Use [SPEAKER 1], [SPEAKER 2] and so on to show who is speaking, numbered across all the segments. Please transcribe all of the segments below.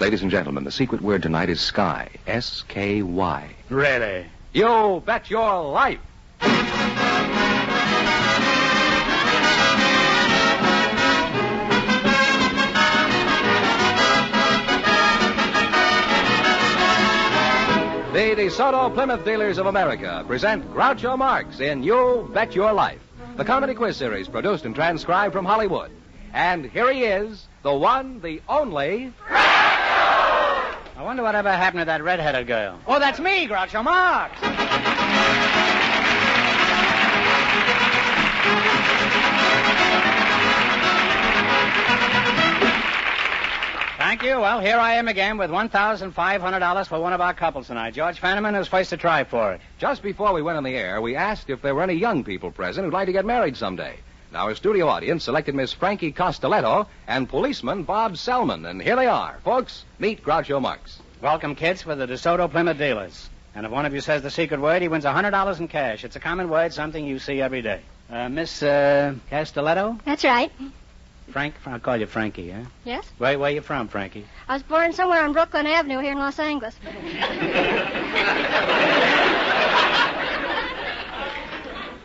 [SPEAKER 1] Ladies and gentlemen, the secret word tonight is sky. S-K-Y.
[SPEAKER 2] Really?
[SPEAKER 1] You bet your life. The DeSoto Plymouth Dealers of America present Groucho Marx in You Bet Your Life, the comedy quiz series produced and transcribed from Hollywood. And here he is, the one, the only...
[SPEAKER 2] I wonder whatever happened to that red-headed girl. Oh, that's me, Groucho Marx. Thank you. Well, here I am again with $1,500 for one of our couples tonight. George Fenneman is first to try for it.
[SPEAKER 1] Just before we went on the air, we asked if there were any young people present who'd like to get married someday. Now, our studio audience selected Miss Frankie Costelletto and policeman Bob Selman. And here they are. Folks, meet Groucho Marx.
[SPEAKER 2] Welcome, kids, for the DeSoto Plymouth Dealers. And if one of you says the secret word, he wins $100 in cash. It's a common word, something you see every day. Miss Castelletto?
[SPEAKER 3] That's right.
[SPEAKER 2] Frank? I'll call you Frankie, huh?
[SPEAKER 3] Yes?
[SPEAKER 2] Where are you from, Frankie?
[SPEAKER 3] I was born somewhere on Brooklyn Avenue here in Los Angeles.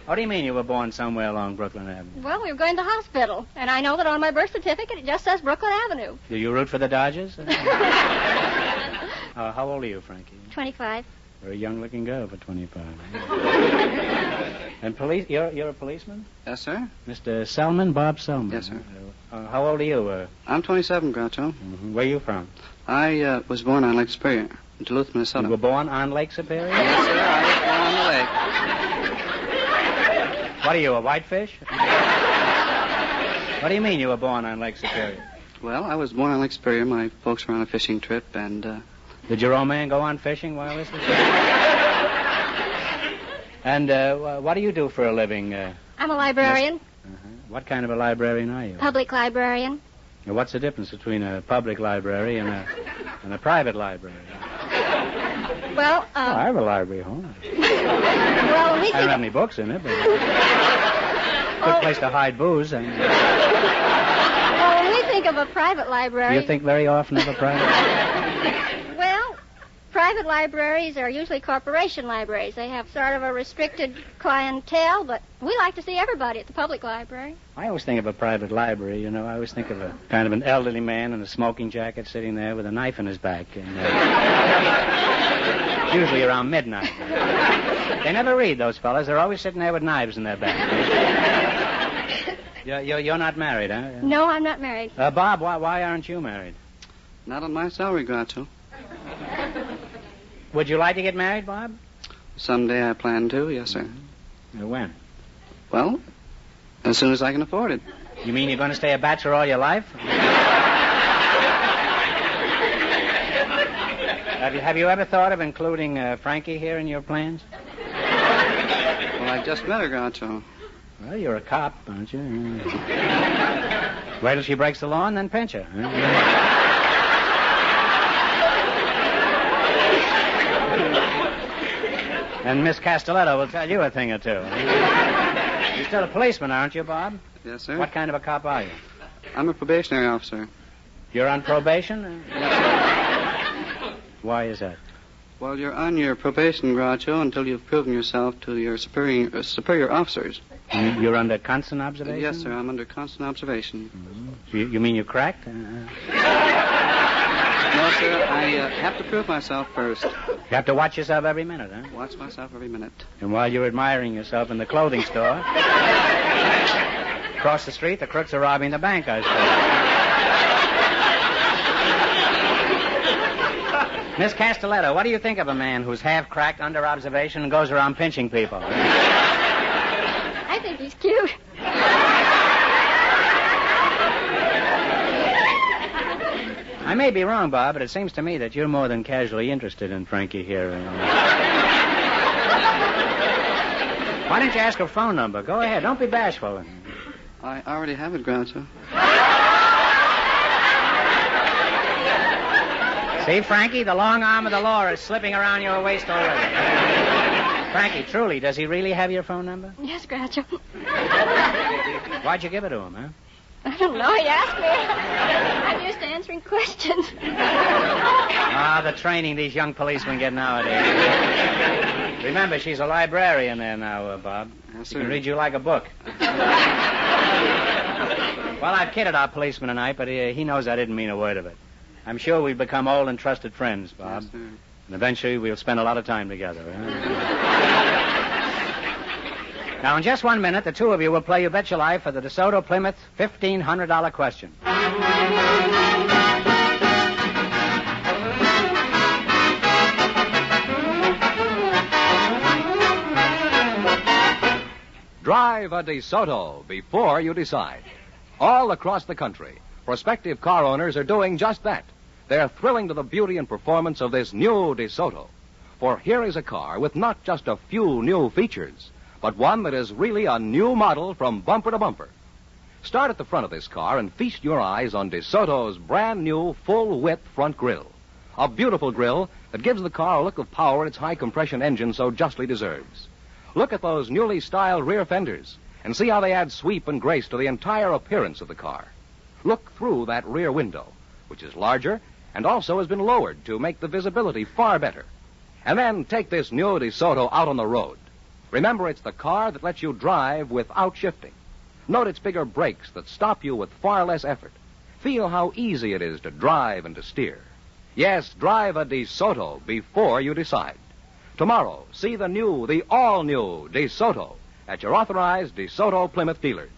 [SPEAKER 2] What do you mean you were born somewhere along Brooklyn Avenue?
[SPEAKER 3] Well, we were going to the hospital, and I know that on my birth certificate it just says Brooklyn Avenue.
[SPEAKER 2] Do you root for the Dodgers? How old are you, Frankie?
[SPEAKER 3] 25.
[SPEAKER 2] Very young-looking girl for 25. And you're a policeman?
[SPEAKER 4] Yes, sir.
[SPEAKER 2] Mr. Selman, Bob Selman.
[SPEAKER 4] Yes, sir.
[SPEAKER 2] How old are you?
[SPEAKER 4] I'm 27, Groucho.
[SPEAKER 2] Mm-hmm. Where are you from?
[SPEAKER 4] I was born on Lake Superior, in Duluth, Minnesota.
[SPEAKER 2] You were born on Lake Superior?
[SPEAKER 4] Yes, sir. I was born on the lake.
[SPEAKER 2] What are you, a whitefish? What do you mean you were born on Lake Superior?
[SPEAKER 4] Well, I was born on Lake Superior. My folks were on a fishing trip, and...
[SPEAKER 2] Did your old man go on fishing while this was going? And what do you do for a living?
[SPEAKER 3] I'm a librarian.
[SPEAKER 2] What kind of a librarian are you?
[SPEAKER 3] Public librarian.
[SPEAKER 2] Now, what's the difference between a public library and a private library?
[SPEAKER 3] Well,
[SPEAKER 2] I have a library at home.
[SPEAKER 3] Well, when we
[SPEAKER 2] I don't have any books in it, but good place to hide booze.
[SPEAKER 3] Well, when we think of a private library...
[SPEAKER 2] Do you think very often of a private library?
[SPEAKER 3] Well, private libraries are usually corporation libraries. They have sort of a restricted clientele, but we like to see everybody at the public library.
[SPEAKER 2] I always think of a private library, you know. I always think of a kind of an elderly man in a smoking jacket sitting there with a knife in his back. And, usually around midnight. They never read, those fellas. They're always sitting there with knives in their back. You're not married, huh?
[SPEAKER 3] No, I'm not married.
[SPEAKER 2] Bob, why aren't you married?
[SPEAKER 4] Not on my salary, Groucho.
[SPEAKER 2] Would you like to get married, Bob?
[SPEAKER 4] Someday I plan to, yes, sir.
[SPEAKER 2] When?
[SPEAKER 4] Well, as soon as I can afford it.
[SPEAKER 2] You mean you're going to stay a bachelor all your life? Have you ever thought of including Frankie here in your plans?
[SPEAKER 4] Well, I just met her, Groucho.
[SPEAKER 2] Well, you're a cop, aren't you? Wait till she breaks the law and then pinch her. And Miss Castelletto will tell you a thing or two. You're still a policeman, aren't you, Bob?
[SPEAKER 4] Yes, sir.
[SPEAKER 2] What kind of a cop are you?
[SPEAKER 4] I'm a probationary officer.
[SPEAKER 2] You're on probation?
[SPEAKER 4] Yes, sir.
[SPEAKER 2] Why is that?
[SPEAKER 4] Well, you're on your probation, Groucho, until you've proven yourself to your superior officers.
[SPEAKER 2] You're under constant observation?
[SPEAKER 4] Yes, sir. I'm under constant observation.
[SPEAKER 2] Mm-hmm. You mean you cracked?
[SPEAKER 4] No, sir. I have to prove myself first.
[SPEAKER 2] You have to watch yourself every minute, huh?
[SPEAKER 4] Watch myself every minute.
[SPEAKER 2] And while you're admiring yourself in the clothing store, across the street, the crooks are robbing the bank, I suppose. Miss Castelletto, what do you think of a man who's half-cracked, under observation, and goes around pinching people?
[SPEAKER 3] I think he's cute.
[SPEAKER 2] I may be wrong, Bob, but it seems to me that you're more than casually interested in Frankie here. Why don't you ask her phone number? Go ahead. Don't be bashful.
[SPEAKER 4] I already have it, Groucho.
[SPEAKER 2] See, Frankie, the long arm of the law is slipping around your waist already. Frankie, truly, does he really have your phone number?
[SPEAKER 3] Yes, Groucho.
[SPEAKER 2] Why'd you give it to him, huh?
[SPEAKER 3] I don't know. He asked me. I'm used to answering questions.
[SPEAKER 2] The training these young policemen get nowadays. Remember, she's a librarian there now, Bob.
[SPEAKER 4] Yes,
[SPEAKER 2] She
[SPEAKER 4] sir.
[SPEAKER 2] can read you like a book. Well, I've kidded our policeman tonight, but he knows I didn't mean a word of it. I'm sure we've become old and trusted friends, Bob.
[SPEAKER 4] Yes, sir.
[SPEAKER 2] And eventually we'll spend a lot of time together. Now, in just 1 minute, the two of you will play You Bet Your Life for the DeSoto Plymouth $1,500 question.
[SPEAKER 1] Drive a DeSoto before you decide. All across the country, prospective car owners are doing just that. They're thrilling to the beauty and performance of this new DeSoto. For here is a car with not just a few new features, but one that is really a new model from bumper to bumper. Start at the front of this car and feast your eyes on DeSoto's brand new full-width front grille. A beautiful grille that gives the car a look of power its high-compression engine so justly deserves. Look at those newly styled rear fenders and see how they add sweep and grace to the entire appearance of the car. Look through that rear window, which is larger and also has been lowered to make the visibility far better. And then take this new DeSoto out on the road. Remember, it's the car that lets you drive without shifting. Note its bigger brakes that stop you with far less effort. Feel how easy it is to drive and to steer. Yes, drive a DeSoto before you decide. Tomorrow, see the all-new DeSoto at your authorized DeSoto Plymouth dealers.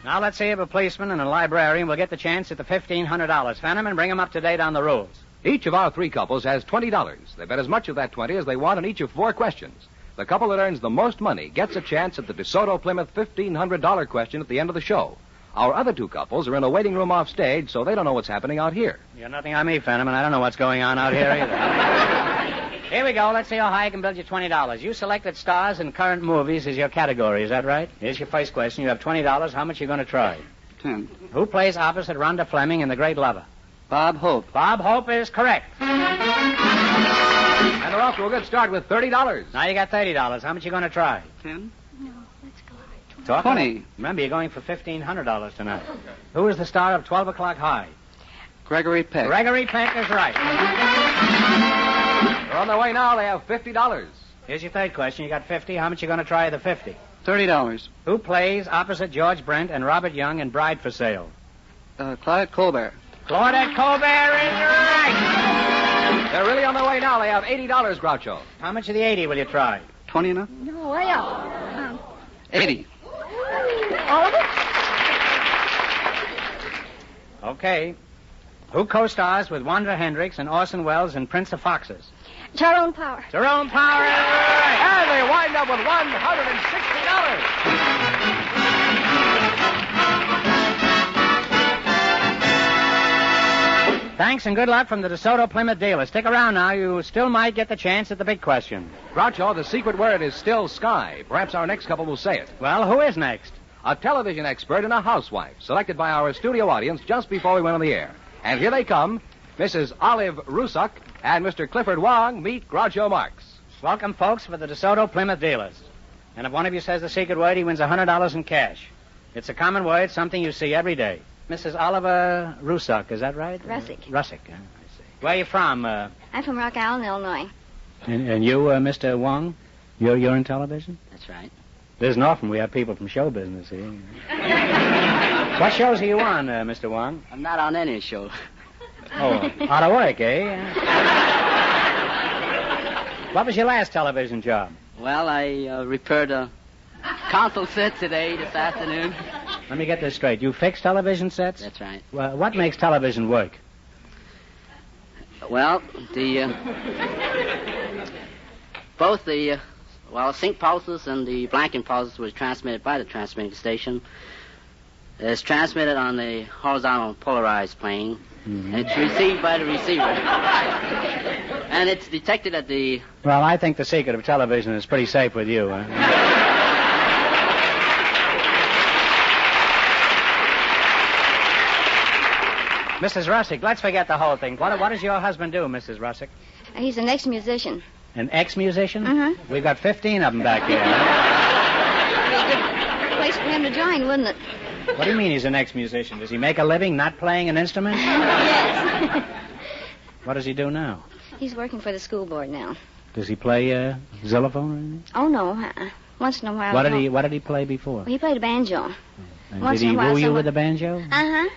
[SPEAKER 2] Now let's see if a policeman and a librarian will get the chance at the $1,500. Fenneman, bring them up to date on the rules.
[SPEAKER 1] Each of our three couples has $20. They bet as much of that 20 as they want in each of 4 questions. The couple that earns the most money gets a chance at the DeSoto Plymouth $1,500 question at the end of the show. Our other 2 couples are in a waiting room off stage, so they don't know what's happening out here.
[SPEAKER 2] You're nothing on me, Fenneman. I don't know what's going on out here either. Here we go. Let's see how high I can build you $20. You selected stars in current movies as your category. Is that right? Here's your first question. You have $20. How much are you going to try?
[SPEAKER 4] 10.
[SPEAKER 2] Who plays opposite Rhonda Fleming in The Great Lover?
[SPEAKER 4] Bob Hope.
[SPEAKER 2] Bob Hope is correct.
[SPEAKER 1] And we're off to a good start with $30.
[SPEAKER 2] Now you got $30. How much are you going to try?
[SPEAKER 4] 10.
[SPEAKER 3] No, let's go.
[SPEAKER 2] Talk
[SPEAKER 4] 20.
[SPEAKER 2] Remember, you're going for $1,500 tonight. Who is the star of 12 O'Clock High?
[SPEAKER 4] Gregory Peck.
[SPEAKER 2] Gregory Peck is right.
[SPEAKER 1] They're on their way now. They have $50.
[SPEAKER 2] Here's your third question. You got 50. How much are you going to try the 50?
[SPEAKER 4] $30.
[SPEAKER 2] Who plays opposite George Brent and Robert Young in Bride for Sale?
[SPEAKER 4] Claudette Colbert.
[SPEAKER 2] Claudette Colbert is right.
[SPEAKER 1] They're really on their way now. They have $80, Groucho.
[SPEAKER 2] How much of the 80 will you try?
[SPEAKER 4] 20 enough?
[SPEAKER 3] No, way up.
[SPEAKER 4] 80.
[SPEAKER 3] All of it?
[SPEAKER 2] Okay. Who co-stars with Wanda Hendricks and Orson Welles in Prince of Foxes?
[SPEAKER 3] Tyrone Power.
[SPEAKER 2] Jerome Power is right.
[SPEAKER 1] And they wind up with $160.
[SPEAKER 2] Thanks and good luck from the DeSoto Plymouth dealer. Stick around now. You still might get the chance at the big question.
[SPEAKER 1] Groucho, the secret word is still Sky. Perhaps our next couple will say it.
[SPEAKER 2] Well, who is next?
[SPEAKER 1] A television expert and a housewife, selected by our studio audience just before we went on the air. And here they come. Mrs. Olive Rusuck and Mr. Clifford Wong meet Groucho Marx.
[SPEAKER 2] Welcome, folks, for the DeSoto Plymouth dealers. And if one of you says the secret word, he wins $100 in cash. It's a common word, something you see every day. Mrs. Oliver Rusuck, is that right?
[SPEAKER 3] Russick.
[SPEAKER 2] Russick, I see. Where are you from?
[SPEAKER 3] I'm from Rock Island, Illinois.
[SPEAKER 2] And you, Mr. Wong? You're in television?
[SPEAKER 5] That's right.
[SPEAKER 2] It isn't often we have people from show business here. What shows are you on, Mr. Wong?
[SPEAKER 5] I'm not on any show.
[SPEAKER 2] Oh, out of work, eh? What was your last television job?
[SPEAKER 5] Well, I repaired a console set this afternoon.
[SPEAKER 2] Let me get this straight. You fix television sets?
[SPEAKER 5] That's right.
[SPEAKER 2] Well, what makes television work?
[SPEAKER 5] Well, both the sync pulses and the blanking pulses was transmitted by the transmitting station. It's transmitted on the horizontal polarized plane, and it's received by the receiver. And it's detected at the...
[SPEAKER 2] Well, I think the secret of television is pretty safe with you. Mrs. Russick, let's forget the whole thing. What does your husband do, Mrs. Russick?
[SPEAKER 3] He's the next musician.
[SPEAKER 2] An ex-musician?
[SPEAKER 3] Mm-hmm.
[SPEAKER 2] We've got 15 of them back here.
[SPEAKER 3] Place for him to join, wouldn't it?
[SPEAKER 2] What do you mean he's an ex-musician? Does he make a living not playing an instrument?
[SPEAKER 3] Yes.
[SPEAKER 2] What does he do now?
[SPEAKER 3] He's working for the school board now.
[SPEAKER 2] Does he play xylophone or anything?
[SPEAKER 3] Oh, no. Once in a while.
[SPEAKER 2] What did he play before?
[SPEAKER 3] Well, he played a banjo.
[SPEAKER 2] And
[SPEAKER 3] Once
[SPEAKER 2] did he
[SPEAKER 3] in a while,
[SPEAKER 2] woo you
[SPEAKER 3] someone-
[SPEAKER 2] with the banjo?
[SPEAKER 3] Uh-huh.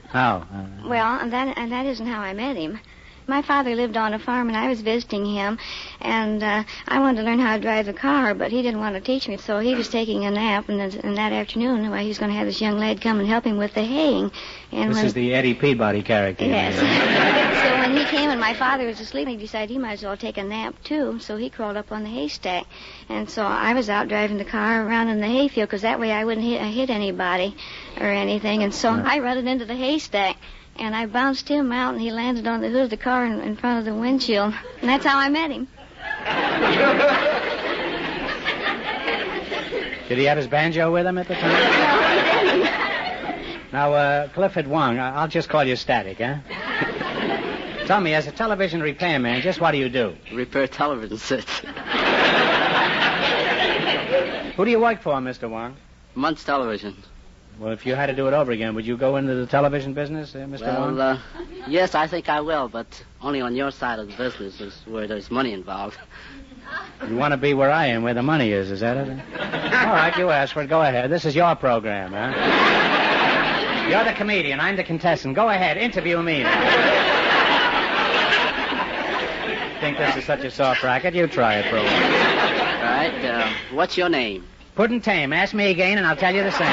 [SPEAKER 2] How?
[SPEAKER 3] Well, and that isn't how I met him. My father lived on a farm, and I was visiting him, and I wanted to learn how to drive the car, but he didn't want to teach me, so he was taking a nap, and that afternoon, he was going to have this young lad come and help him with the haying. And
[SPEAKER 2] This is the Eddie Peabody character.
[SPEAKER 3] Yes. So when he came and my father was asleep, he decided he might as well take a nap, too, so he crawled up on the haystack. And so I was out driving the car around in the hayfield, because that way I wouldn't hit anybody or anything, and so I run it into the haystack. And I bounced him out, and he landed on the hood of the car in front of the windshield. And that's how I met him.
[SPEAKER 2] Did he have his banjo with him at the time?
[SPEAKER 3] No, he didn't.
[SPEAKER 2] Now, Clifford Wong, I'll just call you Static, huh? Tell me, as a television repairman, just what do you do?
[SPEAKER 5] Repair television sets.
[SPEAKER 2] Who do you work for, Mr. Wong?
[SPEAKER 5] Muntz Television.
[SPEAKER 2] Well, if you had to do it over again, would you go into the television business, Mr. Wong?
[SPEAKER 5] Well, yes, I think I will, but only on your side of the business is where there's money involved.
[SPEAKER 2] You want to be where I am, where the money is that it? All right, you asked for it. Go ahead. This is your program, huh? You're the comedian. I'm the contestant. Go ahead. Interview me now. Think this is such a soft racket? You try it for a while.
[SPEAKER 5] All right, what's your name?
[SPEAKER 2] Puddin' Tame. Ask me again, and I'll tell you the same.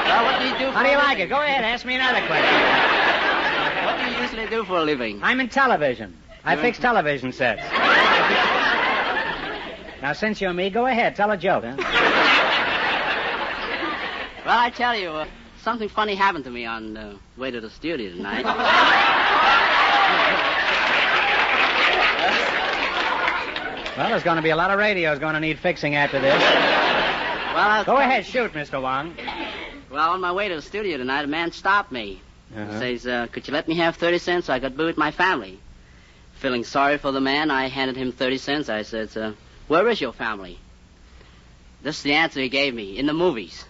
[SPEAKER 5] Well, what do you do for
[SPEAKER 2] How do you
[SPEAKER 5] a
[SPEAKER 2] like
[SPEAKER 5] living?
[SPEAKER 2] it? Go ahead. Ask me another question.
[SPEAKER 5] What do you usually do for a living?
[SPEAKER 2] I'm in television. I fix television sets. Now, since you're me, go ahead. Tell a joke, huh?
[SPEAKER 5] Well, I tell you, something funny happened to me on the way to the studio tonight.
[SPEAKER 2] Well, there's going to be a lot of radios going to need fixing after this.
[SPEAKER 5] Well,
[SPEAKER 2] Go ahead. Shoot, Mr. Wong.
[SPEAKER 5] Well, on my way to the studio tonight, a man stopped me.
[SPEAKER 2] Uh-huh.
[SPEAKER 5] He says, could you let me have 30 cents so I could be with my family? Feeling sorry for the man, I handed him 30 cents. I said, where is your family? This is the answer he gave me, in the movies.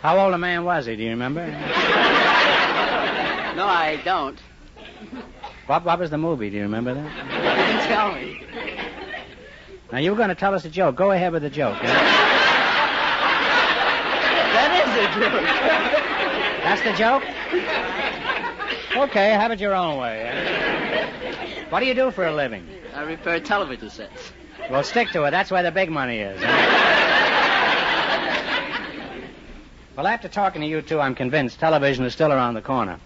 [SPEAKER 2] How old a man was he? Do you remember?
[SPEAKER 5] No, I don't.
[SPEAKER 2] What was the movie? Do you remember that?
[SPEAKER 5] You can tell me.
[SPEAKER 2] Now, you were going to tell us a joke. Go ahead with the joke. Huh?
[SPEAKER 5] That is a joke.
[SPEAKER 2] That's the joke? Okay, have it your own way. Huh? What do you do for a living?
[SPEAKER 5] I repair television sets.
[SPEAKER 2] Well, stick to it. That's where the big money is. Huh? Well, after talking to you two, I'm convinced television is still around the corner.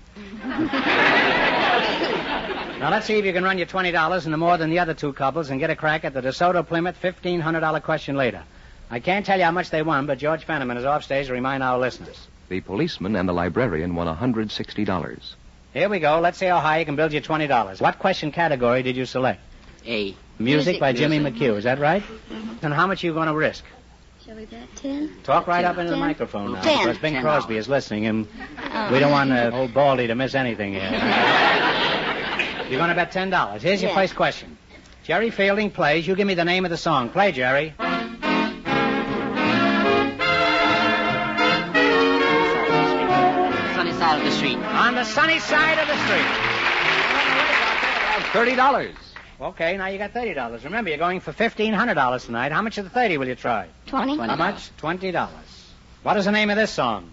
[SPEAKER 2] Now, let's see if you can run your $20 into more than the other two couples and get a crack at the DeSoto Plymouth $1,500 question later. I can't tell you how much they won, but George Fenneman is off stage to remind our listeners.
[SPEAKER 1] The policeman and the librarian won $160.
[SPEAKER 2] Here we go. Let's see how high you can build your $20. What question category did you select?
[SPEAKER 5] A.
[SPEAKER 2] Music by Jimmy
[SPEAKER 5] Music.
[SPEAKER 2] McHugh. Is that right? Mm-hmm. And how much are you going to risk?
[SPEAKER 3] Shall we bet 10?
[SPEAKER 2] Talk right up into the
[SPEAKER 3] 10.
[SPEAKER 2] microphone now,
[SPEAKER 3] 10.
[SPEAKER 2] because Bing
[SPEAKER 5] $10.
[SPEAKER 2] Crosby is listening, and we don't want old Baldy to miss anything here. You're going to bet $10. Here's your
[SPEAKER 3] Yes.
[SPEAKER 2] first question. Jerry Fielding plays. You give me the name of the song. Play, Jerry.
[SPEAKER 5] Sunny side of the street.
[SPEAKER 2] On the sunny side of the street.
[SPEAKER 1] $30.
[SPEAKER 2] Okay, now you got $30. Remember, you're going for $1,500 tonight. How much of the 30 will you try?
[SPEAKER 3] 20.
[SPEAKER 2] How much? $20. What is the name of this song?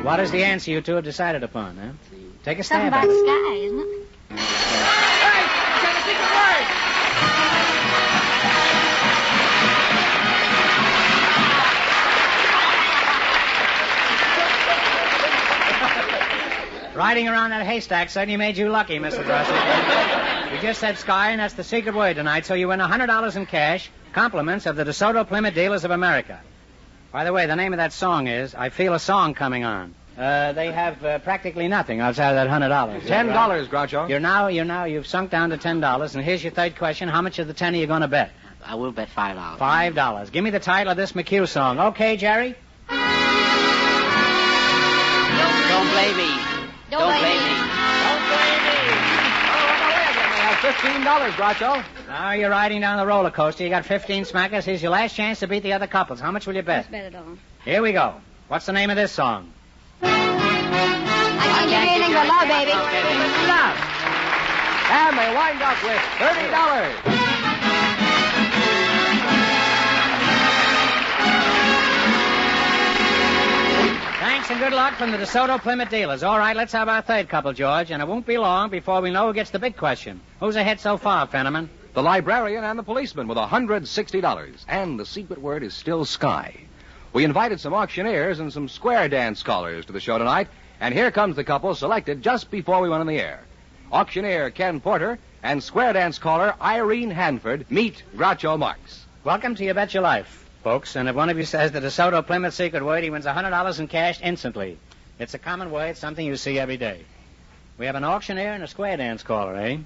[SPEAKER 2] What is the answer you two have decided upon, huh? Take a
[SPEAKER 3] Something
[SPEAKER 2] stab
[SPEAKER 3] about
[SPEAKER 2] at
[SPEAKER 3] the
[SPEAKER 2] it.
[SPEAKER 3] sky, isn't it?
[SPEAKER 2] Riding around that haystack certainly made you lucky, Mrs. Russell. You just said sky, and that's the secret word tonight, so you win $100 in cash, compliments of the DeSoto Plymouth Dealers of America. By the way, the name of that song is I Feel a Song Coming On. They have practically nothing outside of that $100.
[SPEAKER 1] $10, Groucho.
[SPEAKER 2] You've sunk down to $10, and here's your third question. How much of the 10 are you going to bet?
[SPEAKER 5] I will bet $5.
[SPEAKER 2] $5. Give me the title of this McHugh song. Okay, Jerry?
[SPEAKER 5] Don't blame me. Don't blame me.
[SPEAKER 1] Don't blame me. $15, Groucho.
[SPEAKER 2] Now you're riding down the roller coaster. You got 15 smackers. Here's your last chance to beat the other couples. How much will you bet?
[SPEAKER 3] Let's bet it all.
[SPEAKER 2] Here we go. What's the name of this song?
[SPEAKER 3] I can't give you anything but love, baby.
[SPEAKER 2] Love.
[SPEAKER 1] And they wind up with $30.
[SPEAKER 2] Thanks and good luck from the DeSoto Plymouth Dealers. All right, let's have our third couple, George, and it won't be long before we know who gets the big question. Who's ahead so far, Fenneman?
[SPEAKER 1] The librarian and the policeman with $160. And the secret word is still sky. We invited some auctioneers and some square dance callers to the show tonight, and here comes the couple selected just before we went on the air. Auctioneer Ken Porter and square dance caller Irene Hanford meet Groucho Marx.
[SPEAKER 2] Welcome to You Bet Your Life, folks, and if one of you says the DeSoto Plymouth secret word, he wins $100 in cash instantly. It's a common word, something you see every day. We have an auctioneer and a square dance caller, eh?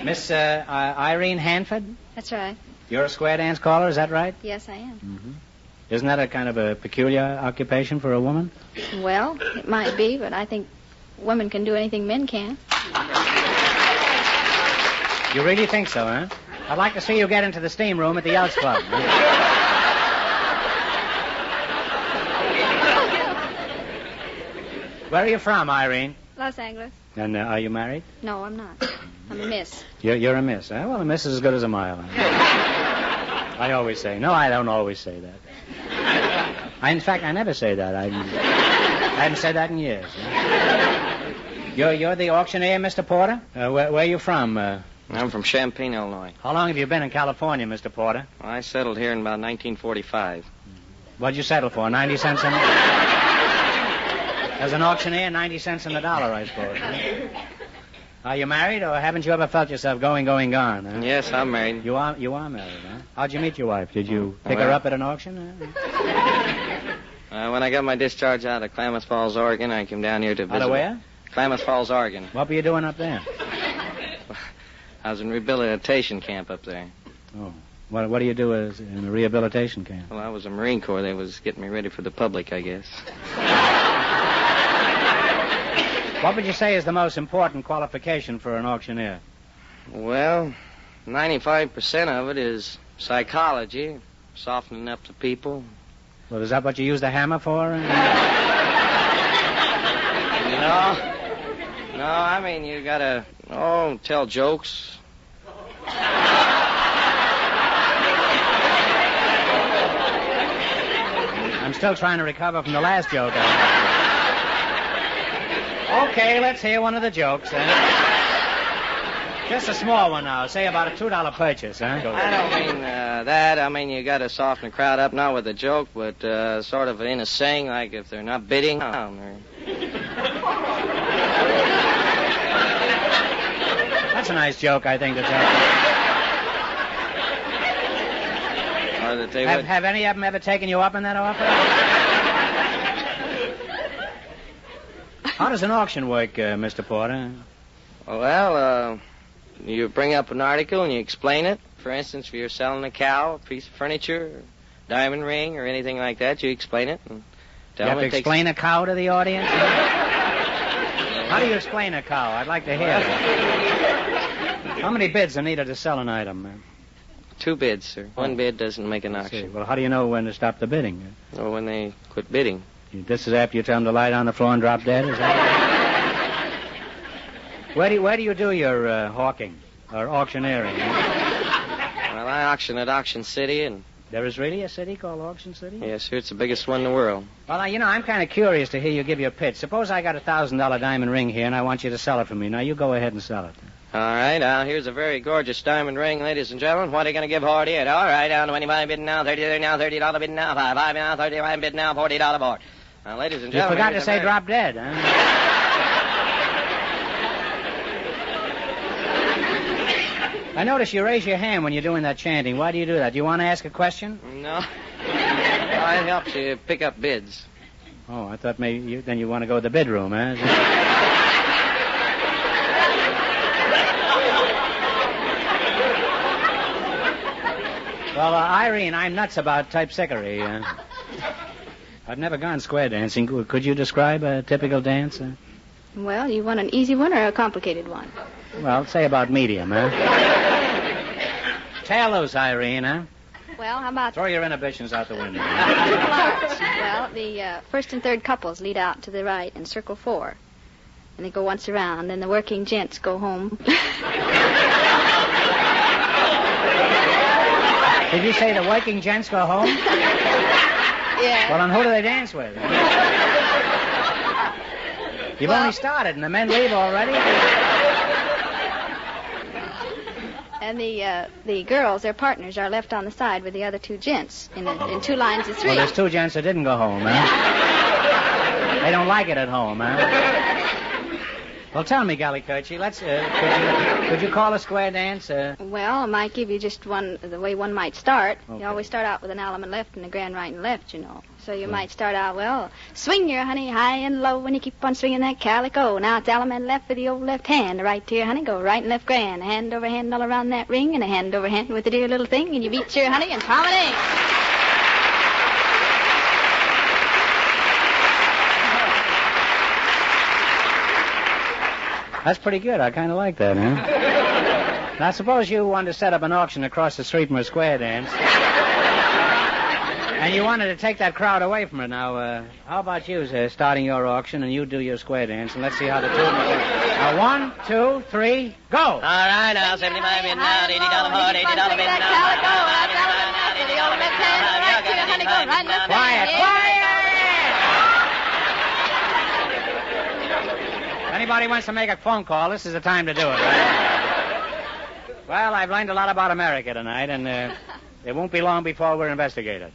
[SPEAKER 2] Miss Irene Hanford?
[SPEAKER 3] That's right.
[SPEAKER 2] You're a square dance caller, is that right?
[SPEAKER 3] Yes, I am.
[SPEAKER 2] Mm-hmm. Isn't that a kind of a peculiar occupation for a woman?
[SPEAKER 6] Well, it might be, but I think women can do anything men can.
[SPEAKER 2] You really think so, huh? I'd like to see you get into the steam room at the Elks Club. Where are you from, Irene?
[SPEAKER 6] Los Angeles.
[SPEAKER 2] And are you married?
[SPEAKER 6] No, I'm not. I'm a miss.
[SPEAKER 2] You're a miss, huh? Well, a miss is as good as a mile. I always say. No, I don't always say that. In fact, I never say that. I haven't said that in years. You're the auctioneer, Mr. Porter? Where are you from?
[SPEAKER 7] I'm from Champaign, Illinois.
[SPEAKER 2] How long have you been in California, Mr. Porter?
[SPEAKER 7] I settled here in about 1945.
[SPEAKER 2] What'd you settle for, 90 cents in As an auctioneer, 90 cents in the dollar, I suppose. Huh? Are you married, or haven't you ever felt yourself going, gone? Huh?
[SPEAKER 7] Yes, I'm married.
[SPEAKER 2] You are married, huh? How'd you meet your wife? Did you pick her up at an auction?
[SPEAKER 7] When I got my discharge out of Klamath Falls, Oregon, I came down here to visit.
[SPEAKER 2] Out of where?
[SPEAKER 7] Klamath Falls, Oregon.
[SPEAKER 2] What were you doing up there?
[SPEAKER 7] I was in rehabilitation camp up there.
[SPEAKER 2] Oh. What do you do in a rehabilitation camp?
[SPEAKER 7] Well, I was a Marine Corps. They was getting me ready for the public, I guess.
[SPEAKER 2] What would you say is the most important qualification for an auctioneer?
[SPEAKER 7] Well, 95% of it is psychology, softening up the people.
[SPEAKER 2] Well, is that what you use the hammer for?
[SPEAKER 7] No, I mean, you gotta, tell jokes.
[SPEAKER 2] I'm still trying to recover from the last joke. Okay, let's hear one of the jokes, then. Just a small one now. Say about a $2 purchase, huh?
[SPEAKER 7] I don't mean that. I mean, you got to soften the crowd up, not with a joke, but sort of in a saying, like if they're not bidding.
[SPEAKER 2] That's a nice joke, I think, to tell.
[SPEAKER 7] Or that they
[SPEAKER 2] Have any of them ever taken you up in that offer? How does an auction work, Mr. Porter?
[SPEAKER 7] Well, you bring up an article and you explain it. For instance, if you're selling a cow, a piece of furniture, a diamond ring, or anything like that, you explain it. And
[SPEAKER 2] you have to explain a cow to the audience? How do you explain a cow? I'd like to hear it. How many bids are needed to sell an item?
[SPEAKER 7] 2 bids, sir. 1 bid doesn't make an auction.
[SPEAKER 2] Well, how do you know when to stop the bidding?
[SPEAKER 7] Or when they quit bidding.
[SPEAKER 2] This is after you tell them to lie down on the floor and drop dead, is that it? Where do you do your hawking or auctioneering?
[SPEAKER 7] Well, I auction at Auction City, and...
[SPEAKER 2] There is really a city called Auction City?
[SPEAKER 7] Yes, sir. It's the biggest one in the world.
[SPEAKER 2] Well, I'm kind of curious to hear you give your pitch. Suppose I got a $1,000 diamond ring here, and I want you to sell it for me. Now, you go ahead and sell it.
[SPEAKER 7] All right. Now, here's a very gorgeous diamond ring, ladies and gentlemen. What are you going to give for it? All right. Down to 25 bidding now, 30 now, $30 bidding now, 5 now, 35 bidding now, $40 board. Now, ladies and gentlemen...
[SPEAKER 2] You forgot to say drop dead, huh? I notice you raise your hand when you're doing that chanting. Why do you do that? Do you want to ask a question?
[SPEAKER 7] No. It helps you pick up bids.
[SPEAKER 2] Oh, I thought maybe then you want to go to the bedroom, huh? Well, Irene, I'm nuts about typesickery. I've never gone square dancing. Could you describe a typical dance?
[SPEAKER 6] Well, you want an easy one or a complicated one?
[SPEAKER 2] Well, say about medium, huh? Tail loose, Irene, huh?
[SPEAKER 6] Well, how about...
[SPEAKER 2] Throw your inhibitions out the window.
[SPEAKER 6] Well, the first and third couples lead out to the right in circle 4. And they go once around, then the working gents go home.
[SPEAKER 2] Did you say the working gents go home?
[SPEAKER 6] Yeah.
[SPEAKER 2] Well, and who do they dance with? You've only started, and the men leave already?
[SPEAKER 6] And the girls, their partners, are left on the side with the other two gents in 2 lines of 3.
[SPEAKER 2] Well, there's 2 gents that didn't go home, huh? They don't like it at home, huh? Well, tell me, Gallicurci, could you call a square dance?
[SPEAKER 6] Well, I might give you just the way one might start.
[SPEAKER 2] Okay.
[SPEAKER 6] You always start out with an element left and a grand right and left, you know. So you might start out, well, swing your honey high and low when you keep on swinging that calico. Now it's element left with the old left hand. The right to your honey, go right and left grand. A hand over hand all around that ring and a hand over hand with the dear little thing. And you beat your honey and promenade.
[SPEAKER 2] That's pretty good. I kind of like that, huh? Now, suppose you wanted to set up an auction across the street from a square dance. And you wanted to take that crowd away from it. Now, how about you, starting your auction, and you do your square dance, and let's see how the 2 of them go. Now, 1, 2, 3, go!
[SPEAKER 7] All right, now, 75 bid now, $80 board, $80 bid now.
[SPEAKER 2] Quiet! If anybody wants to make a phone call, this is the time to do it, right? Well, I've learned a lot about America tonight, and it won't be long before we're investigated.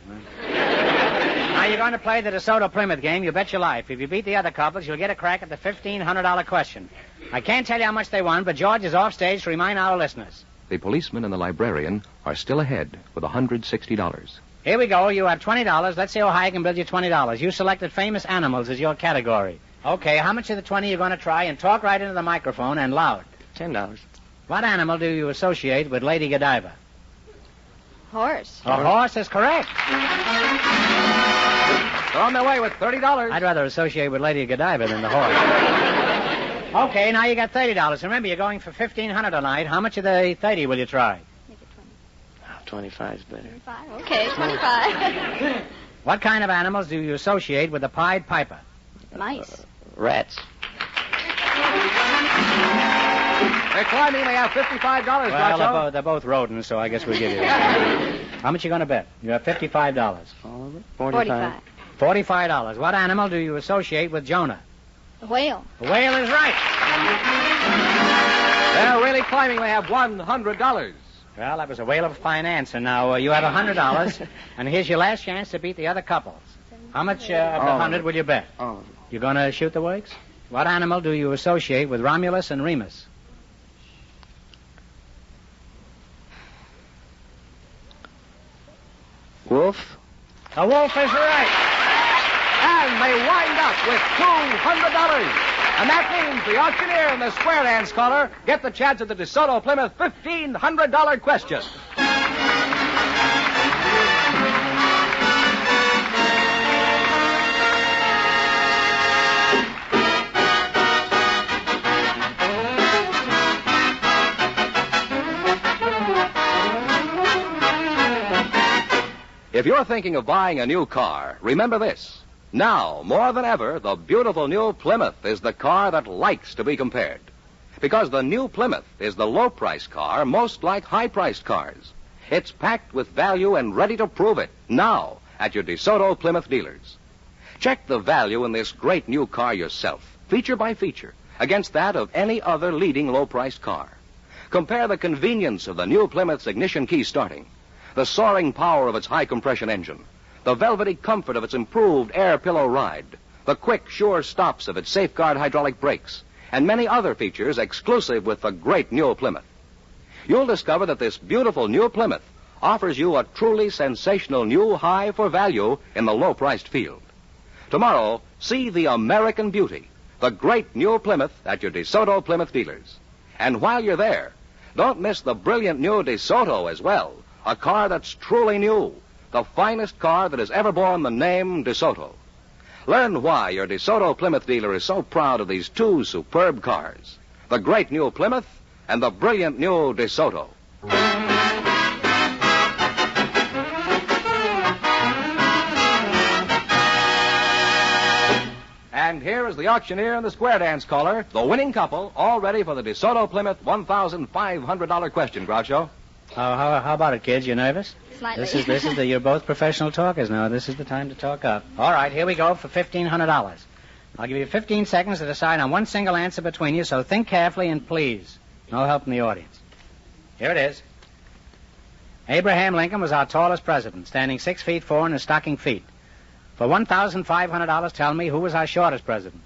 [SPEAKER 2] Now, you're going to play the DeSoto Plymouth game, you bet your life. If you beat the other couples, you'll get a crack at the $1,500 question. I can't tell you how much they won, but George is off stage to remind our listeners.
[SPEAKER 1] The policeman and the librarian are still ahead with $160.
[SPEAKER 2] Here we go. You have $20. Let's see how high I can build you $20. You selected famous animals as your category. Okay, how much of the 20 you're going to try, and talk right into the microphone and loud?
[SPEAKER 7] $10.
[SPEAKER 2] What animal do you associate with Lady Godiva?
[SPEAKER 6] Horse.
[SPEAKER 2] A horse is correct.
[SPEAKER 1] They're on their way with $30.
[SPEAKER 2] I'd rather associate with Lady Godiva than the horse. Okay, now you got $30. Remember, you're going for $1,500 tonight. How much of the 30 will you try?
[SPEAKER 6] Make it
[SPEAKER 7] 20. 25 is better.
[SPEAKER 6] 25. Okay, 25.
[SPEAKER 2] What kind of animals do you associate with the Pied Piper?
[SPEAKER 6] Mice.
[SPEAKER 7] Rats.
[SPEAKER 1] They're climbing. They have $55,
[SPEAKER 2] Well,
[SPEAKER 1] Groucho.
[SPEAKER 2] they're both rodents, so I guess we'll give you that. How much you going to bet? You have $55.
[SPEAKER 6] 45.
[SPEAKER 2] $45. What animal do you associate with Jonah?
[SPEAKER 6] A whale.
[SPEAKER 2] The whale is right.
[SPEAKER 1] They're really climbing. They have $100.
[SPEAKER 2] Well, that was a whale of finance, and now you have $100, and here's your last chance to beat the other couples. How much of the 100 will you bet? You going to shoot the works? What animal do you associate with Romulus and Remus?
[SPEAKER 7] Wolf.
[SPEAKER 2] A wolf is right.
[SPEAKER 1] And they wind up with $200. And that means the auctioneer and the square dance caller get the chance at the DeSoto Plymouth $1,500 question. If you're thinking of buying a new car, remember this. Now, more than ever, the beautiful new Plymouth is the car that likes to be compared. Because the new Plymouth is the low-price car most like high-priced cars. It's packed with value and ready to prove it now at your DeSoto Plymouth dealers. Check the value in this great new car yourself, feature by feature, against that of any other leading low-priced car. Compare the convenience of the new Plymouth's ignition key starting, the soaring power of its high-compression engine, the velvety comfort of its improved air pillow ride, the quick, sure stops of its safeguard hydraulic brakes, and many other features exclusive with the great new Plymouth. you'll discover that this beautiful new Plymouth offers you a truly sensational new high for value in the low-priced field. Tomorrow, see the American beauty, the great new Plymouth at your DeSoto Plymouth dealers. And while you're there, don't miss the brilliant new DeSoto as well, a car that's truly new, the finest car that has ever borne the name DeSoto. Learn why your DeSoto Plymouth dealer is so proud of these two superb cars, the great new Plymouth and the brilliant new DeSoto. And here is the auctioneer and the square dance caller, the winning couple, all ready for the DeSoto Plymouth $1,500 question, Groucho.
[SPEAKER 2] How about it, kids? You nervous?
[SPEAKER 6] Slightly.
[SPEAKER 2] You're both professional talkers now. This is the time to talk up. All right, here we go for $1,500. I'll give you 15 seconds to decide on one single answer between you, so think carefully and please, no help from the audience. Here it is. Abraham Lincoln was our tallest president, standing 6 feet 4 in his stocking feet. For $1,500, tell me, who was our shortest president?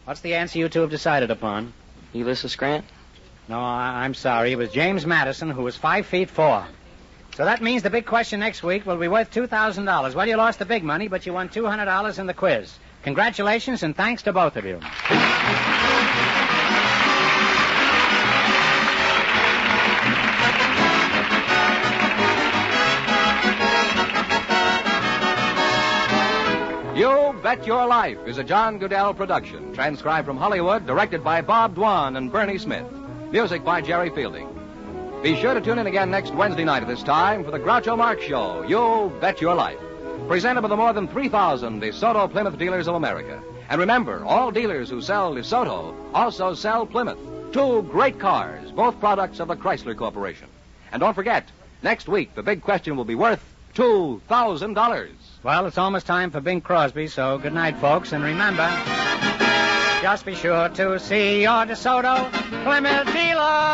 [SPEAKER 2] What's the answer you two have decided upon?
[SPEAKER 7] Ulysses Grant?
[SPEAKER 2] No, I'm sorry. It was James Madison, who was 5 feet 4. So that means the big question next week will be worth $2,000. Well, you lost the big money, but you won $200 in the quiz. Congratulations, and thanks to both of you.
[SPEAKER 1] You Bet Your Life is a John Goodell production, transcribed from Hollywood, directed by Bob Dwan and Bernie Smith. Music by Jerry Fielding. Be sure to tune in again next Wednesday night at this time for the Groucho Marx Show, You Bet Your Life, presented by the more than 3,000 DeSoto Plymouth dealers of America. And remember, all dealers who sell DeSoto also sell Plymouth, two great cars, both products of the Chrysler Corporation. And don't forget, next week the big question will be worth $2,000.
[SPEAKER 2] Well, it's almost time for Bing Crosby, so good night, folks. And remember, just be sure to see your DeSoto Plymouth dealer.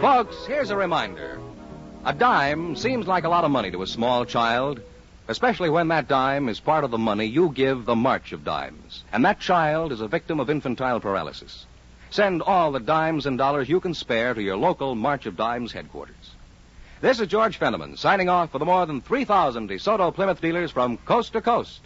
[SPEAKER 1] Folks, here's a reminder. A dime seems like a lot of money to a small child, especially when that dime is part of the money you give the March of Dimes. And that child is a victim of infantile paralysis. Send all the dimes and dollars you can spare to your local March of Dimes headquarters. This is George Fenneman signing off for the more than 3,000 DeSoto Plymouth dealers from coast to coast.